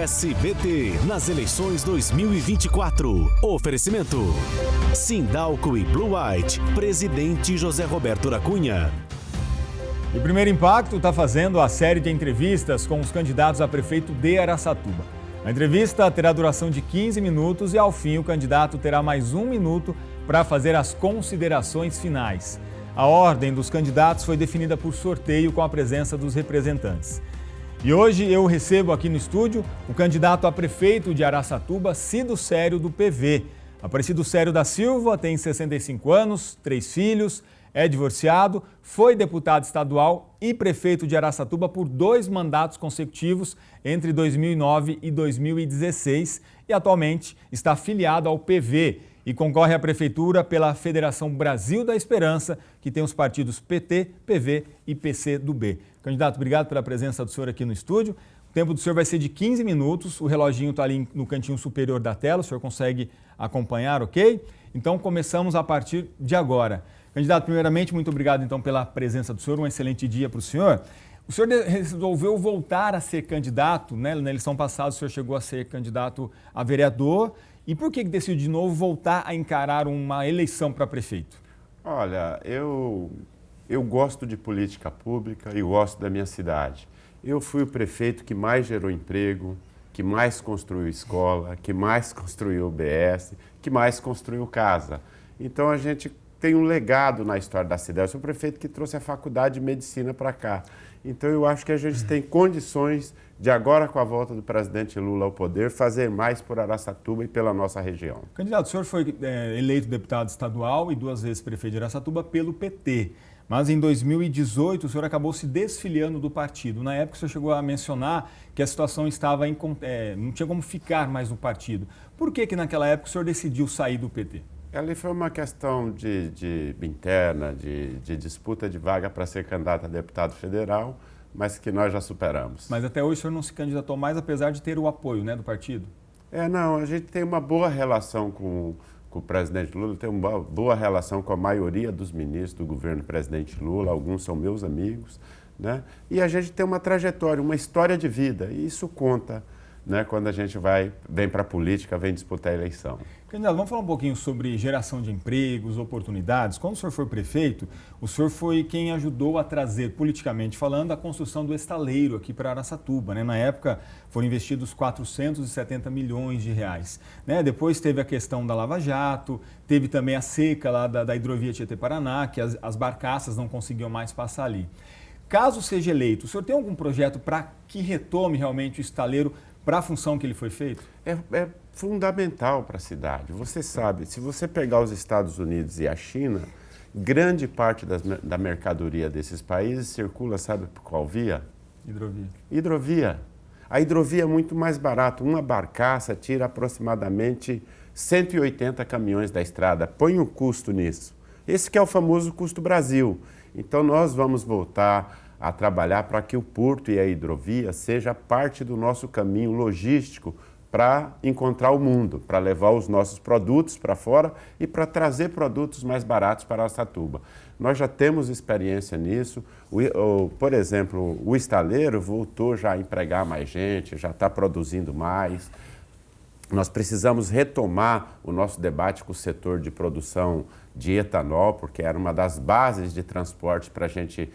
SBT nas eleições 2024. Oferecimento: Sindalco e Blue White, presidente José Roberto da Cunha. E o Primeiro Impacto está fazendo a série de entrevistas com os candidatos a prefeito de Araçatuba. A entrevista terá duração de 15 minutos e, ao fim, o candidato terá mais 1 minuto para fazer as considerações finais. A ordem dos candidatos foi definida por sorteio com a presença dos representantes. E hoje eu recebo aqui no estúdio o candidato a prefeito de Araçatuba, Cido Sério, do PV. Aparecido Sério da Silva tem 65 anos, 3 filhos, é divorciado, foi deputado estadual e prefeito de Araçatuba por 2 mandatos consecutivos entre 2009 e 2016 e atualmente está afiliado ao PV e concorre à prefeitura pela Federação Brasil da Esperança, que tem os partidos PT, PV e PCdoB. Candidato, obrigado pela presença do senhor aqui no estúdio. O tempo do senhor vai ser de 15 minutos, o reloginho está ali no cantinho superior da tela, o senhor consegue acompanhar, ok? Então começamos a partir de agora. Candidato, primeiramente, muito obrigado então pela presença do senhor, um excelente dia para o senhor. O senhor resolveu voltar a ser candidato, né? Na eleição passada o senhor chegou a ser candidato a vereador. E por que decidiu de novo voltar a encarar uma eleição para prefeito? Olha, eu gosto de política pública e gosto da minha cidade. Eu fui o prefeito que mais gerou emprego, que mais construiu escola, que mais construiu UBS, que mais construiu casa. Então a gente tem um legado na história da cidade. Eu sou o prefeito que trouxe a faculdade de medicina para cá. Então eu acho que a gente tem condições de agora, com a volta do presidente Lula ao poder, fazer mais por Araçatuba e pela nossa região. Candidato, o senhor foi eleito deputado estadual e 2 vezes prefeito de Araçatuba pelo PT. Mas em 2018 o senhor acabou se desfiliando do partido. Na época o senhor chegou a mencionar que a situação estava não tinha como ficar mais no partido. Por que naquela época o senhor decidiu sair do PT? Ali foi uma questão de interna, de disputa de vaga para ser candidato a deputado federal, mas que nós já superamos. Mas até hoje o senhor não se candidatou mais, apesar de ter o apoio, né, do partido? Não, a gente tem uma boa relação com o presidente Lula, tem uma boa relação com a maioria dos ministros do governo do presidente Lula, alguns são meus amigos, né? E a gente tem uma trajetória, uma história de vida, e isso conta, né, quando a gente vem para a política, vem disputar a eleição. Candidato, vamos falar um pouquinho sobre geração de empregos, oportunidades. Quando o senhor foi prefeito, o senhor foi quem ajudou a trazer, politicamente falando, a construção do estaleiro aqui para Araçatuba, né? Na época foram investidos 470 milhões de reais. Né? Depois teve a questão da Lava Jato, teve também a seca lá da hidrovia Tietê-Paraná, que as barcaças não conseguiam mais passar ali. Caso seja eleito, o senhor tem algum projeto para que retome realmente o estaleiro para a função que ele foi feito? É fundamental para a cidade. Você sabe, se você pegar os Estados Unidos e a China, grande parte da mercadoria desses países circula, sabe por qual via? Hidrovia. A hidrovia é muito mais barata. Uma barcaça tira aproximadamente 180 caminhões da estrada. Põe um custo nisso. Esse que é o famoso custo Brasil. Então nós vamos voltar a trabalhar para que o porto e a hidrovia seja parte do nosso caminho logístico para encontrar o mundo, para levar os nossos produtos para fora e para trazer produtos mais baratos para Araçatuba. Nós já temos experiência nisso. Por exemplo, o estaleiro voltou já a empregar mais gente, já está produzindo mais. Nós precisamos retomar o nosso debate com o setor de produção de etanol, porque era uma das bases de transporte para a gente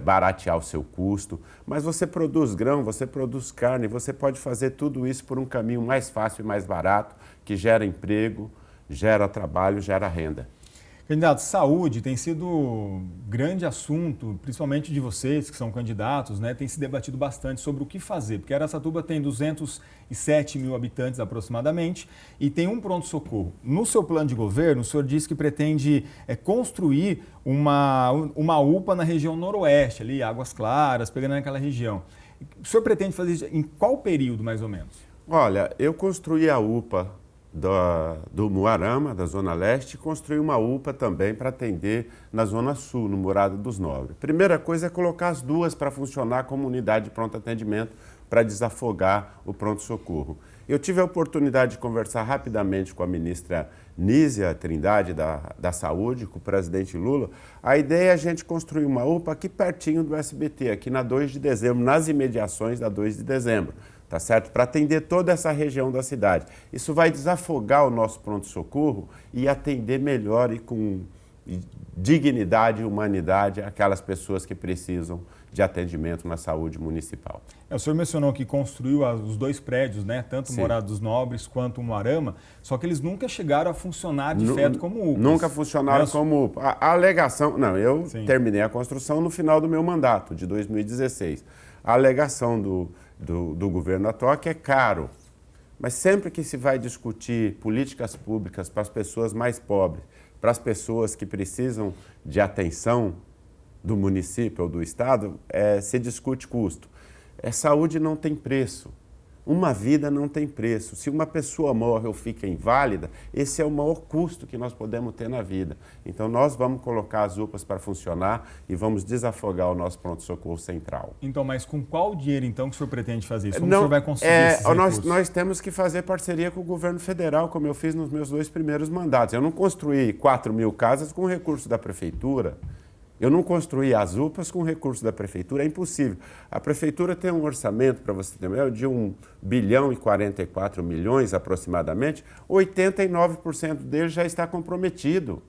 baratear o seu custo. Mas você produz grão, você produz carne, você pode fazer tudo isso por um caminho mais fácil e mais barato, que gera emprego, gera trabalho, gera renda. Candidato, saúde tem sido um grande assunto, principalmente de vocês que são candidatos, né? Tem se debatido bastante sobre o que fazer, porque Araçatuba tem 207 mil habitantes aproximadamente e tem um pronto-socorro. No seu plano de governo, o senhor disse que pretende construir uma UPA na região noroeste, ali, Águas Claras, pegando naquela região. O senhor pretende fazer isso em qual período, mais ou menos? Olha, eu construí a UPA do Muarama, da Zona Leste, e construir uma UPA também para atender na Zona Sul, no Morada dos Nobres. Primeira coisa é colocar as duas para funcionar como unidade de pronto atendimento para desafogar o pronto-socorro. Eu tive a oportunidade de conversar rapidamente com a ministra Nízia Trindade da Saúde, com o presidente Lula. A ideia é a gente construir uma UPA aqui pertinho do SBT, aqui na 2 de dezembro, nas imediações da 2 de dezembro. tá certo? Para atender toda essa região da cidade. Isso vai desafogar o nosso pronto-socorro e atender melhor e com dignidade e humanidade aquelas pessoas que precisam de atendimento na saúde municipal. O senhor mencionou que construiu os 2 prédios, né? Tanto o Morada dos Nobres quanto o Moarama, só que eles nunca chegaram a funcionar de fato como UPAs. Nunca funcionaram como UPA. A alegação... Não, eu terminei a construção no final do meu mandato, de 2016. A alegação do governo atual é que é caro. Mas sempre que se vai discutir políticas públicas para as pessoas mais pobres, para as pessoas que precisam de atenção do município ou do estado, se discute custo. Saúde não tem preço. Uma vida não tem preço. Se uma pessoa morre ou fica inválida, esse é o maior custo que nós podemos ter na vida. Então, nós vamos colocar as UPAs para funcionar e vamos desafogar o nosso pronto-socorro central. Então, mas com qual dinheiro, então, que o senhor pretende fazer isso? Como o senhor vai conseguir esses recursos? Nós temos que fazer parceria com o governo federal, como eu fiz nos meus 2 primeiros mandatos. Eu não construí 4.000 casas com recurso da prefeitura. Eu não construí as UPAs com recurso da prefeitura, é impossível. A prefeitura tem um orçamento, para você ter uma ideia, de 1 bilhão e 44 milhões aproximadamente, 89% dele já está comprometido.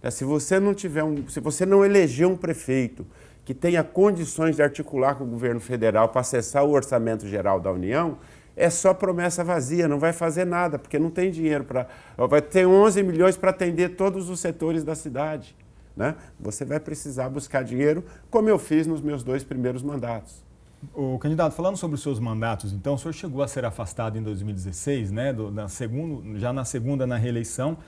Se você não eleger um prefeito que tenha condições de articular com o governo federal para acessar o orçamento geral da União, é só promessa vazia, não vai fazer nada, porque não tem dinheiro para... Vai ter 11 milhões para atender todos os setores da cidade. Né? Você vai precisar buscar dinheiro, como eu fiz nos meus 2 primeiros mandatos. O candidato, falando sobre os seus mandatos, então, o senhor chegou a ser afastado em 2016, né, já na segunda na reeleição,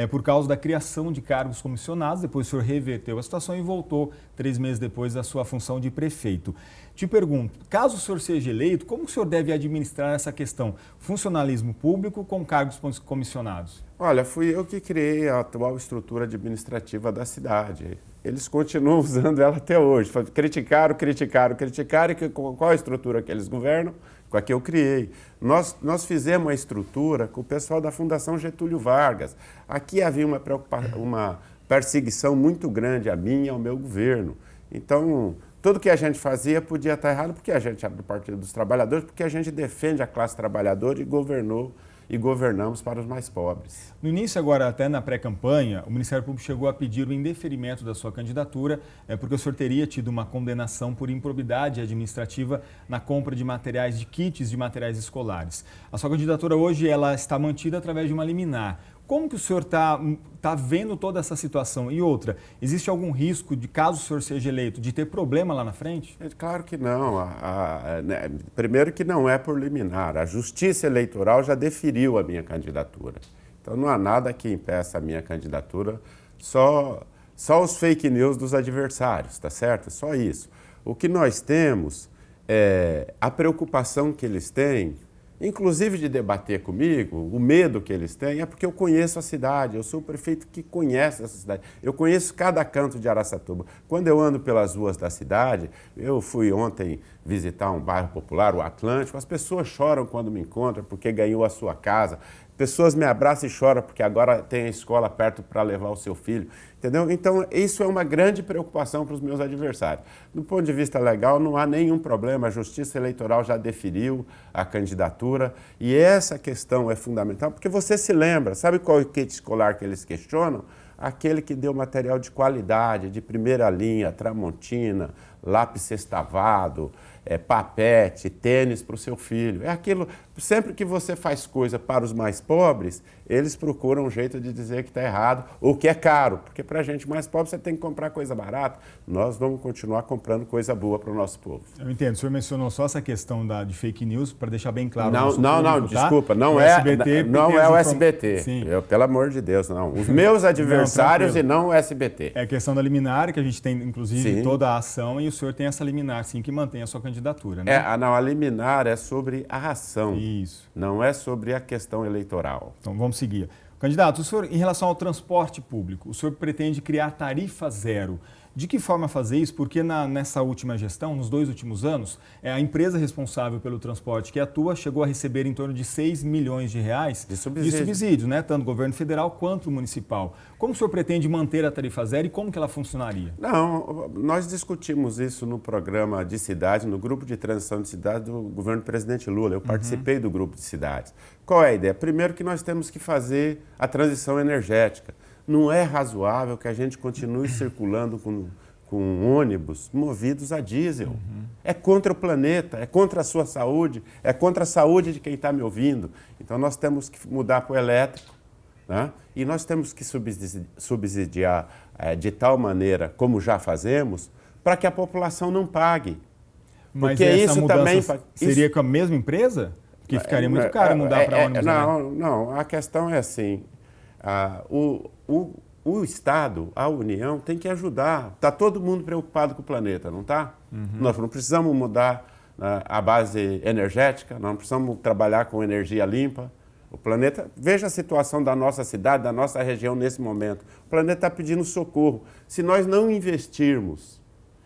por causa da criação de cargos comissionados. Depois o senhor reverteu a situação e voltou 3 meses depois da sua função de prefeito. Te pergunto, caso o senhor seja eleito, como o senhor deve administrar essa questão? Funcionalismo público com cargos comissionados? Olha, fui eu que criei a atual estrutura administrativa da cidade. Eles continuam usando ela até hoje. Criticaram, e qual a estrutura que eles governam? Com a que eu criei. Nós fizemos a estrutura com o pessoal da Fundação Getúlio Vargas. Aqui havia uma perseguição muito grande a mim e ao meu governo. Então, tudo que a gente fazia podia estar errado, porque a gente é do Partido dos Trabalhadores, porque a gente defende a classe trabalhadora e governamos para os mais pobres. No início, agora até na pré-campanha, o Ministério Público chegou a pedir o indeferimento da sua candidatura, porque o senhor teria tido uma condenação por improbidade administrativa na compra de materiais, de kits de materiais escolares. A sua candidatura hoje ela está mantida através de uma liminar. Como que o senhor está vendo toda essa situação? E outra, existe algum risco, de caso o senhor seja eleito, de ter problema lá na frente? Claro que não. Primeiro que não é por liminar. A Justiça Eleitoral já deferiu a minha candidatura. Então não há nada que impeça a minha candidatura, só os fake news dos adversários, tá certo? Só isso. O que nós temos é a preocupação que eles têm, inclusive de debater comigo, o medo que eles têm é porque eu conheço a cidade, eu sou o prefeito que conhece essa cidade, eu conheço cada canto de Araçatuba. Quando eu ando pelas ruas da cidade, eu fui ontem visitar um bairro popular, o Atlântico, as pessoas choram quando me encontram porque ganhou a sua casa, pessoas me abraçam e choram porque agora tem a escola perto para levar o seu filho, entendeu? Então, isso é uma grande preocupação para os meus adversários. Do ponto de vista legal, não há nenhum problema, a Justiça Eleitoral já deferiu a candidatura e essa questão é fundamental, porque você se lembra, sabe qual é o kit escolar que eles questionam? Aquele que deu material de qualidade, de primeira linha, Tramontina, lápis sextavado, papete, tênis para o seu filho. É aquilo, sempre que você faz coisa para os mais pobres, eles procuram um jeito de dizer que está errado ou que é caro, porque para a gente mais pobre você tem que comprar coisa barata. Nós vamos continuar comprando coisa boa para o nosso povo. Eu entendo, o senhor mencionou só essa questão de fake news, para deixar bem claro. Não, desculpa, não é o SBT. Sim. Pelo amor de Deus, não. Os meus adversários e não o SBT. É a questão da liminar, que a gente tem, inclusive, sim, toda a ação, e o senhor tem essa liminar, sim, que mantém a sua candidatura, né? A liminar é sobre a ação. Isso. Não é sobre a questão eleitoral. Então, vamos seguir. Candidato, o senhor, em relação ao transporte público, o senhor pretende criar tarifa zero. De que forma fazer isso? Porque nessa última gestão, nos 2 últimos anos, a empresa responsável pelo transporte que atua chegou a receber em torno de 6 milhões de reais de subsídios, né? Tanto o governo federal quanto o municipal. Como o senhor pretende manter a tarifa zero e como que ela funcionaria? Não, nós discutimos isso no programa de cidade, no grupo de transição de cidade do governo do presidente Lula. Eu participei do grupo de cidades. Qual é a ideia? Primeiro que nós temos que fazer a transição energética. Não é razoável que a gente continue circulando com ônibus movidos a diesel. É contra o planeta, é contra a sua saúde, é contra a saúde de quem está me ouvindo. Então nós temos que mudar para o elétrico, né? E nós temos que subsidiar de tal maneira, como já fazemos, para que a população não pague. Mas porque essa isso mudança também seria com a mesma empresa? Porque ficaria muito caro mudar para ônibus. Não, a questão é assim, o Estado, a União, tem que ajudar. Está todo mundo preocupado com o planeta, não está? Nós não precisamos mudar a base energética, nós não precisamos trabalhar com energia limpa. O planeta, veja a situação da nossa cidade, da nossa região nesse momento. O planeta está pedindo socorro. Se nós não investirmos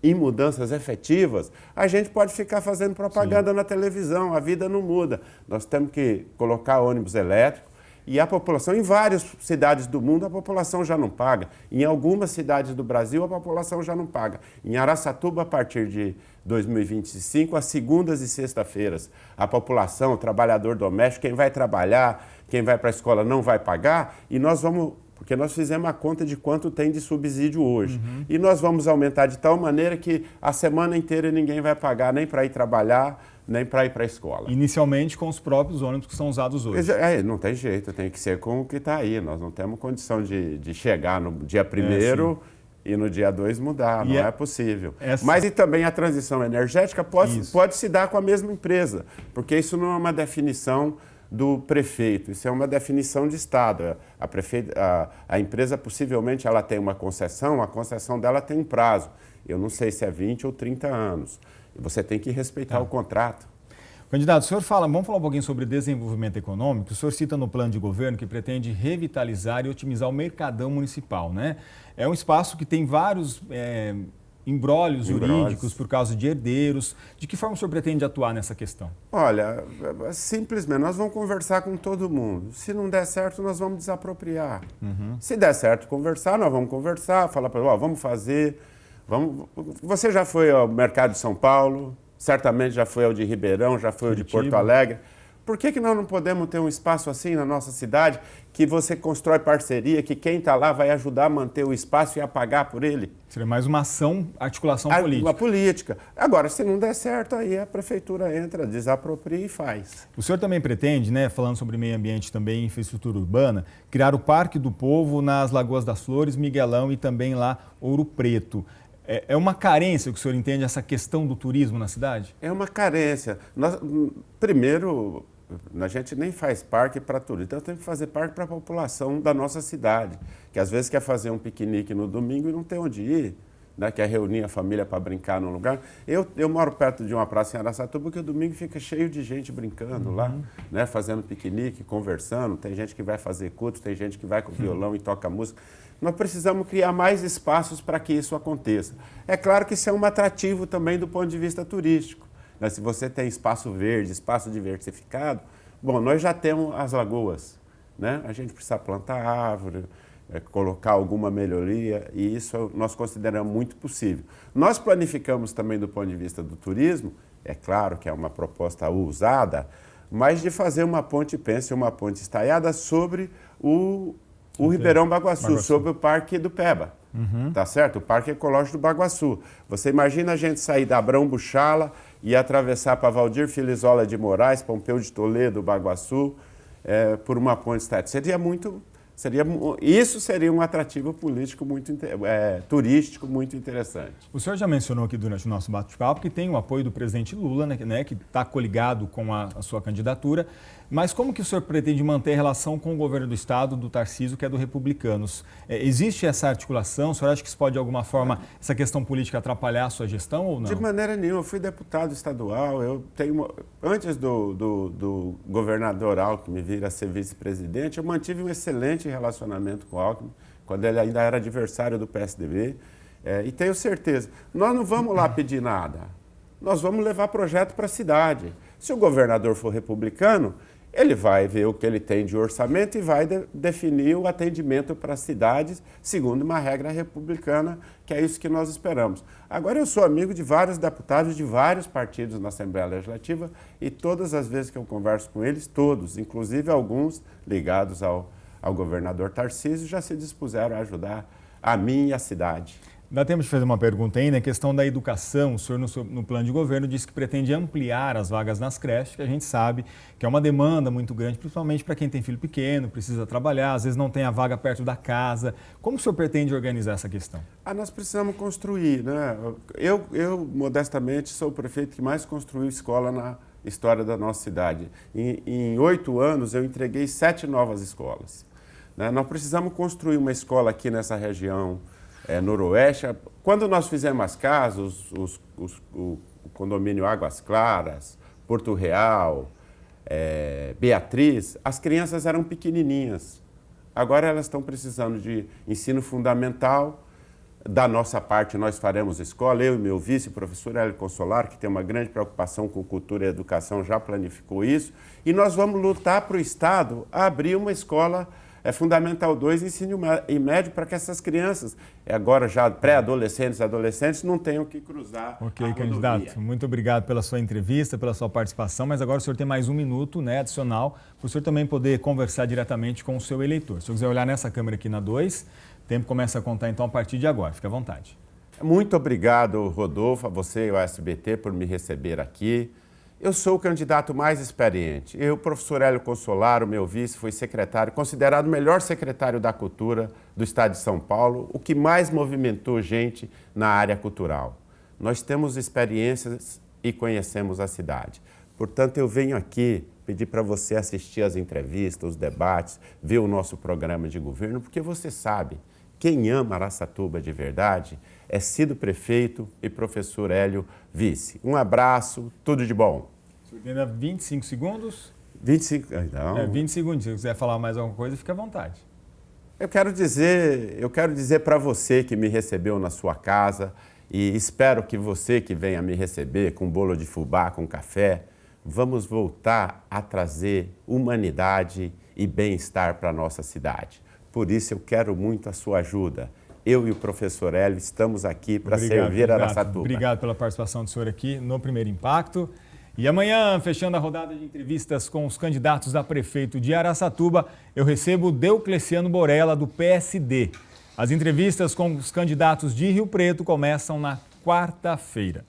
em mudanças efetivas, a gente pode ficar fazendo propaganda na televisão, a vida não muda. Nós temos que colocar ônibus elétrico e a população, em várias cidades do mundo, a população já não paga. Em algumas cidades do Brasil, a população já não paga. Em Araçatuba, a partir de 2025, às segundas e sextas-feiras, a população, o trabalhador doméstico, quem vai trabalhar, quem vai para a escola não vai pagar e nós vamos... Porque nós fizemos a conta de quanto tem de subsídio hoje. E nós vamos aumentar de tal maneira que a semana inteira ninguém vai pagar nem para ir trabalhar, nem para ir para a escola. Inicialmente com os próprios ônibus que são usados hoje. Não tem jeito, tem que ser com o que está aí. Nós não temos condição de chegar no dia 1º e no dia 2 mudar, não é possível. Mas e também a transição energética pode se dar com a mesma empresa, porque isso não é uma definição do prefeito, isso é uma definição de Estado. A empresa possivelmente ela tem uma concessão, a concessão dela tem um prazo. Eu não sei se é 20 ou 30 anos. E você tem que respeitar o contrato. Candidato, o senhor vamos falar um pouquinho sobre desenvolvimento econômico. O senhor cita no plano de governo que pretende revitalizar e otimizar o Mercadão Municipal, né? É um espaço que tem vários embrólios jurídicos por causa de herdeiros. De que forma o senhor pretende atuar nessa questão? Olha, simplesmente, nós vamos conversar com todo mundo. Se não der certo, nós vamos desapropriar. Se der certo conversar, nós vamos conversar, falar para ele, vamos fazer. Você já foi ao Mercado de São Paulo, certamente já foi ao de Ribeirão, já foi ao de Porto Alegre. Por que nós não podemos ter um espaço assim na nossa cidade, que você constrói parceria, que quem está lá vai ajudar a manter o espaço e a pagar por ele? Seria mais uma articulação política. Uma política. Agora, se não der certo, aí a prefeitura entra, desapropria e faz. O senhor também pretende, né, falando sobre meio ambiente também e infraestrutura urbana, criar o Parque do Povo nas Lagoas das Flores, Miguelão e também lá Ouro Preto. É uma carência que o senhor entende essa questão do turismo na cidade? É uma carência. Primeiro, a gente nem faz parque para turismo, então tem que fazer parque para a população da nossa cidade, que às vezes quer fazer um piquenique no domingo e não tem onde ir, né? Quer reunir a família para brincar num lugar. Eu moro perto de uma praça em Araçatuba que o domingo fica cheio de gente brincando lá, né? Fazendo piquenique, conversando, tem gente que vai fazer culto, tem gente que vai com violão e toca música. Nós precisamos criar mais espaços para que isso aconteça. É claro que isso é um atrativo também do ponto de vista turístico. Se você tem espaço verde, espaço diversificado, bom, nós já temos as lagoas, né? A gente precisa plantar árvore, colocar alguma melhoria e isso nós consideramos muito possível. Nós planificamos também do ponto de vista do turismo, é claro que é uma proposta ousada, mas de fazer uma ponte pêncil, uma ponte estaiada sobre o Ribeirão Baguaçu, sobre o Parque do Peba. Tá certo? O Parque Ecológico do Baguaçu. Você imagina a gente sair da Abrão Buchala e atravessar para Valdir Filizola de Moraes, Pompeu de Toledo, Baguaçu, por uma ponte estática. Isso seria um atrativo político turístico muito interessante. O senhor já mencionou aqui durante o nosso bate-papo que tem o apoio do presidente Lula, né, que está coligado com a sua candidatura, mas como que o senhor pretende manter a relação com o governo do Estado, do Tarcísio, que é do Republicanos? Existe essa articulação? O senhor acha que isso pode, de alguma forma, essa questão política atrapalhar a sua gestão ou não? De maneira nenhuma. Eu fui deputado estadual, antes do governador Alckmin vir a ser vice-presidente, eu mantive um excelente relacionamento com o Alckmin, quando ele ainda era adversário do PSDB. E tenho certeza, nós não vamos lá pedir nada, nós vamos levar projeto para a cidade. Se o governador for republicano, ele vai ver o que ele tem de orçamento e vai definir o atendimento para as cidades segundo uma regra republicana, que é isso que nós esperamos. Agora, eu sou amigo de vários deputados de vários partidos na Assembleia Legislativa e todas as vezes que eu converso com eles, todos, inclusive alguns ligados ao governador Tarcísio, já se dispuseram a ajudar a mim e a cidade. Dá tempo de fazer uma pergunta ainda, a questão da educação. O senhor, no plano de governo, disse que pretende ampliar as vagas nas creches, que a gente sabe que é uma demanda muito grande, principalmente para quem tem filho pequeno, precisa trabalhar, às vezes não tem a vaga perto da casa. Como o senhor pretende organizar essa questão? Nós precisamos construir, né? Eu, modestamente, sou o prefeito que mais construiu escola na história da nossa cidade. Em 8 anos, eu entreguei 7 novas escolas. Né? Nós precisamos construir uma escola aqui nessa região noroeste. Quando nós fizemos as casas, o condomínio Águas Claras, Porto Real, Beatriz, as crianças eram pequenininhas. Agora elas estão precisando de ensino fundamental. Da nossa parte, nós faremos escola. Eu e meu vice, o professor Hélio Consolar, que tem uma grande preocupação com cultura e educação, já planificou isso. E nós vamos lutar para o Estado abrir uma escola Fundamental 2, ensino médio, para que essas crianças, agora já pré-adolescentes, adolescentes, não tenham que cruzar a rodovia. Candidato, muito obrigado pela sua entrevista, pela sua participação, mas agora o senhor tem mais 1 minuto, né, adicional, para o senhor também poder conversar diretamente com o seu eleitor. Se o senhor quiser olhar nessa câmera aqui na 2, o tempo começa a contar então a partir de agora, fique à vontade. Muito obrigado, Rodolfo, a você e ao SBT por me receber aqui. Eu sou o candidato mais experiente. Eu, o professor Hélio Consolar, o meu vice, foi secretário, considerado o melhor secretário da cultura do estado de São Paulo, o que mais movimentou gente na área cultural. Nós temos experiências e conhecemos a cidade. Portanto, eu venho aqui pedir para você assistir às entrevistas, os debates, ver o nosso programa de governo, porque você sabe, quem ama Araçatuba de verdade é Cido prefeito e professor Hélio vice. Um abraço, tudo de bom. Ainda 25 segundos? 25, não. 20 segundos. Se você quiser falar mais alguma coisa, fique à vontade. Eu quero dizer para você que me recebeu na sua casa e espero que você que venha me receber com bolo de fubá, com café, vamos voltar a trazer humanidade e bem-estar para a nossa cidade. Por isso eu quero muito a sua ajuda. Eu e o professor Hélio estamos aqui para servir Araçatuba. Obrigado pela participação do senhor aqui no Primeiro Impacto. E amanhã, fechando a rodada de entrevistas com os candidatos a prefeito de Araçatuba, eu recebo o Deocleciano Borella, do PSD. As entrevistas com os candidatos de Rio Preto começam na quarta-feira.